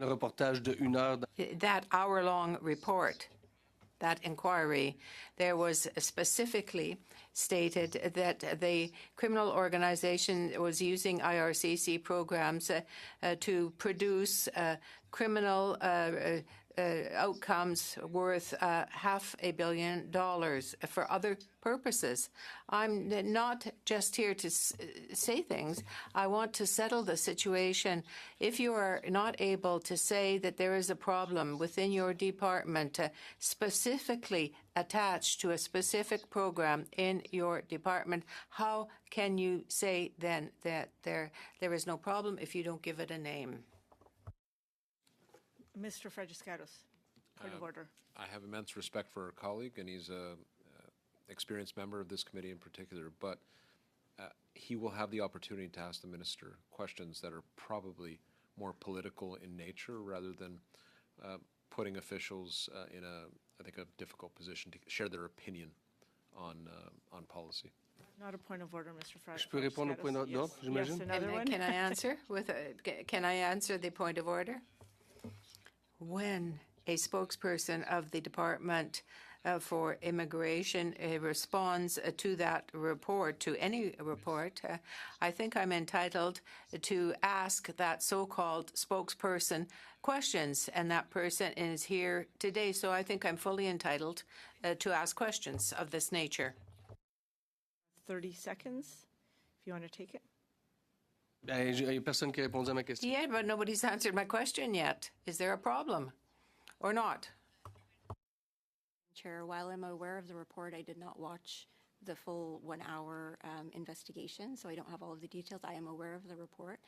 Le reportage de 1 heure. That hour-long report, that inquiry, there was specifically stated that the criminal organization was using IRCC programs to produce criminal outcomes worth $500 million for other purposes. I'm not just here to say things. I want to settle the situation. If you are not able to say that there is a problem within your department specifically attached to a specific program in your department, how can you say then that there is no problem if you don't give it a name? Mr. Fragiscaros, point of order. I have immense respect for our colleague, and he's an experienced member of this committee in particular, but he will have the opportunity to ask the minister questions that are probably more political in nature rather than putting officials in I think, a difficult position to share their opinion on policy. Not a point of order, Mr. Fragiscaros. Je peux répondre au point d'ordre, j'imagine? Yes, another one. Can I answer can I answer the point of order? When a spokesperson of the Department for Immigration responds to that report, to any report, I think I'm entitled to ask that so-called spokesperson questions, and that person is here today, so I think I'm fully entitled to ask questions of this nature. 30 seconds, if you want to take it. Il n'y a personne qui a répondu à ma question. Yeah, but nobody's answered my question yet. Is there a problem or not? Chair, while I'm aware of the report, I did not watch the full 1-hour investigation, so I don't have all of the details. I am aware of the report.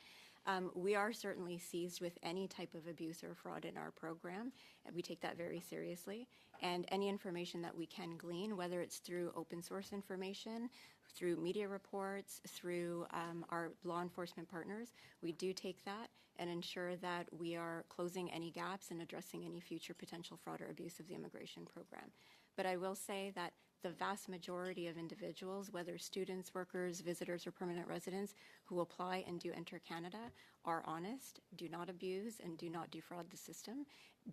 We are certainly seized with any type of abuse or fraud in our program, and we take that very seriously. And any information that we can glean, whether it's through open source information, through media reports, through our law enforcement partners, we do take that and ensure that we are closing any gaps and addressing any future potential fraud or abuse of the immigration program. But I will say that the vast majority of individuals, whether students, workers, visitors, or permanent residents who apply and do enter Canada, are honest, do not abuse, and do not defraud the system.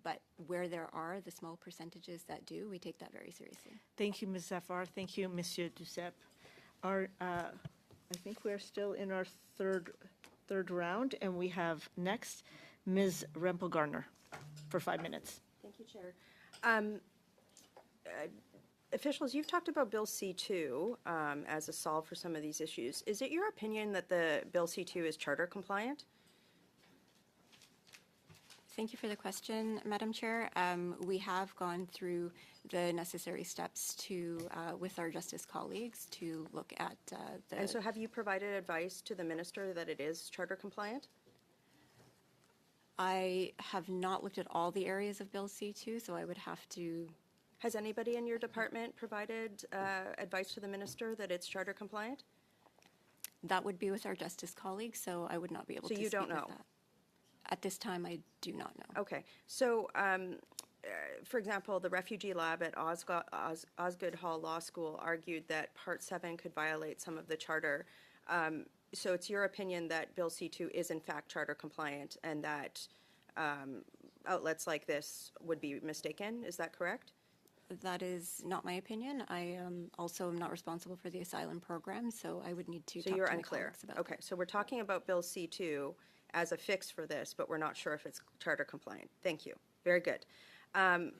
But where there are the small percentages that do, we take that very seriously. Thank you, Ms. Zafar. Thank you, Monsieur Duceppe. I think we're still in our third round, and we have next Ms. Rempel-Garner for 5 minutes. Thank you, Chair. Officials, you've talked about Bill C-2 as a solve for some of these issues. Is it your opinion that the Bill C-2 is charter compliant? Thank you for the question, Madam Chair. We have gone through the necessary steps to, with our justice colleagues, to look at the... And so have you provided advice to the minister that it is charter compliant? I have not looked at all the areas of Bill C-2, so I would have to... Has anybody in your department provided advice to the minister that it's charter compliant? That would be with our justice colleagues, so I would not be able to speak with that. So you don't know? At this time, I do not know. Okay. So, for example, the refugee lab at Osgoode Hall Law School argued that Part 7 could violate some of the charter. So it's your opinion that Bill C-2 is in fact charter compliant and that outlets like this would be mistaken. Is that correct? That is not my opinion. I also am not responsible for the asylum program, so I would need to talk to my colleagues about Okay, so we're talking about Bill C-2 as a fix for this, but we're not sure if it's charter compliant. Thank you. Very good. Could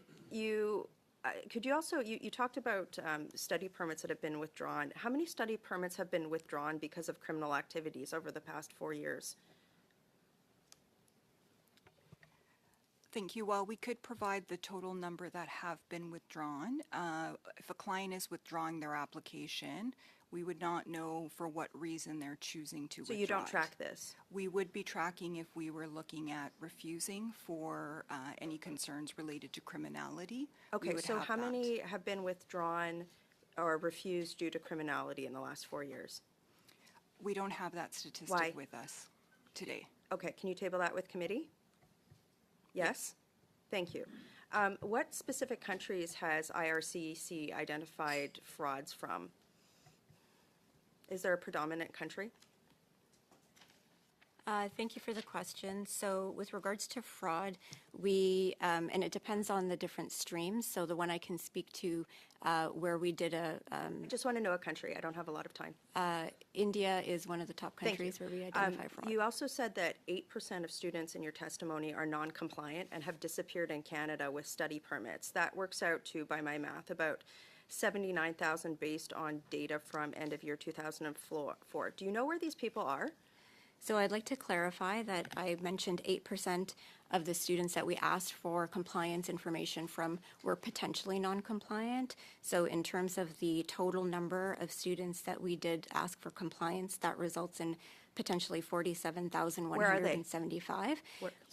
you also, you talked about study permits that have been withdrawn. How many study permits have been withdrawn because of criminal activities over the past 4 years? Thank you. Well, we could provide the total number that have been withdrawn. If a client is withdrawing their application, we would not know for what reason they're choosing to withdraw. So you don't track this? We would be tracking if we were looking at refusing for any concerns related to criminality. Okay, so how many have been withdrawn or refused due to criminality in the last 4 years? We don't have that statistic with us today. Okay, can you table that with committee? Yes? Thank you. What specific countries has IRCC identified frauds from? Is there a predominant country? Thank you for the question. So with regards to fraud, we, and it depends on the different streams. So the one I can speak to where we did a, I just want to know a country. I don't have a lot of time. India is one of the top Thank you. countries where we identify fraud. You also said that 8% of students in your testimony are non-compliant and have disappeared in Canada with study permits. That works out to, by my math, about 79,000 based on data from end of year 2004. Do you know where these people are? So I'd like to clarify that I mentioned 8% of the students that we asked for compliance information from were potentially non-compliant. So in terms of the total number of students that we did ask for compliance, that results in potentially 47,175.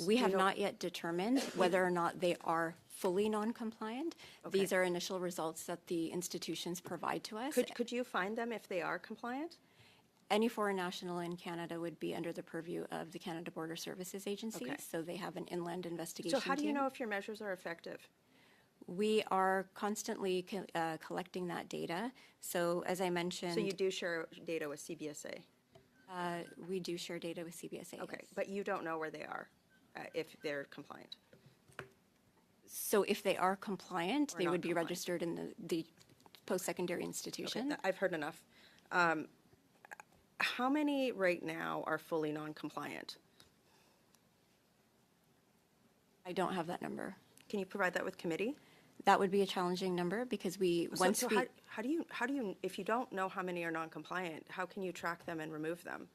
We have not yet determined whether or not they are fully non-compliant. Okay. These are initial results that the institutions provide to us. Could you find them if they are compliant? Any foreign national in Canada would be under the purview of the Canada Border Services Agency, Okay. so they have an inland investigation So how do you team. know if your measures are effective? We are constantly collecting that data. So as I mentioned, So you do share data with CBSA? we do share data with CBSA. Okay, yes. but you don't know where they are, if they're compliant? So if they are compliant, Or they would be non-compliant. registered in the post-secondary institution. Okay, I've heard enough. How many right now are fully non-compliant? I don't have that number. Can you provide that with committee? That would be a challenging number because once we. How do you, if you don't know how many are non-compliant, how can you track them and remove them?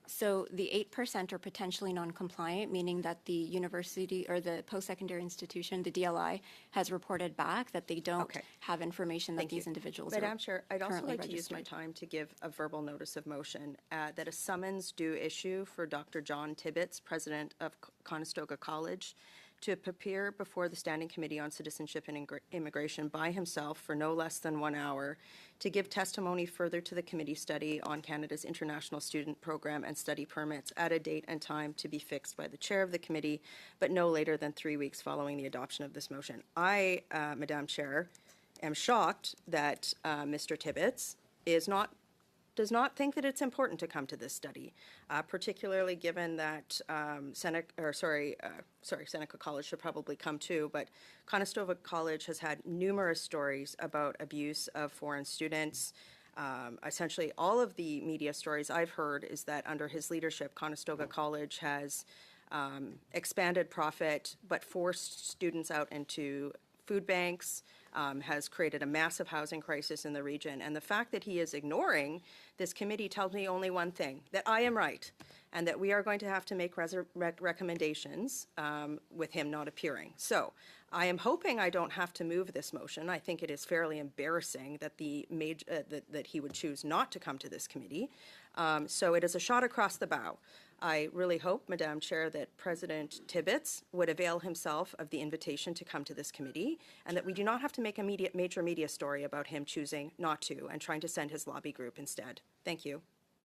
So the 8% are potentially non-compliant, meaning that the university or the post-secondary institution, the DLI, has reported back that they don't Okay. have information that Thank you. these individuals Madam are Chair, I'd also currently like to use my registered. time to give a verbal notice of motion that a summons do issue for Dr. John Tibbetts, President of Conestoga College, to appear before the Standing Committee on Citizenship and Immigration by himself for no less than 1 hour to give testimony further to the committee study on Canada's International Student Program and study permits at a date and time to be fixed by the chair of the committee, but no later than 3 weeks following the adoption of this motion. I, Madam Chair, am shocked that Mr. Tibbetts does not think that it's important to come to this study, particularly given that Seneca College should probably come too, but Conestoga College has had numerous stories about abuse of foreign students. Essentially, all of the media stories I've heard is that under his leadership, Conestoga College has expanded profit, but forced students out into food banks, has created a massive housing crisis in the region. And the fact that he is ignoring this committee tells me only one thing, that I am right, and that we are going to have to make recommendations with him not appearing. So I am hoping I don't have to move this motion. I think it is fairly embarrassing that that he would choose not to come to this committee. So it is a shot across the bow. I really hope, Madam Chair, that President Tibbetts would avail himself of the invitation to come to this committee, and that we do not have to make a major media story about him choosing not to and trying to send his lobby group instead. Thank you.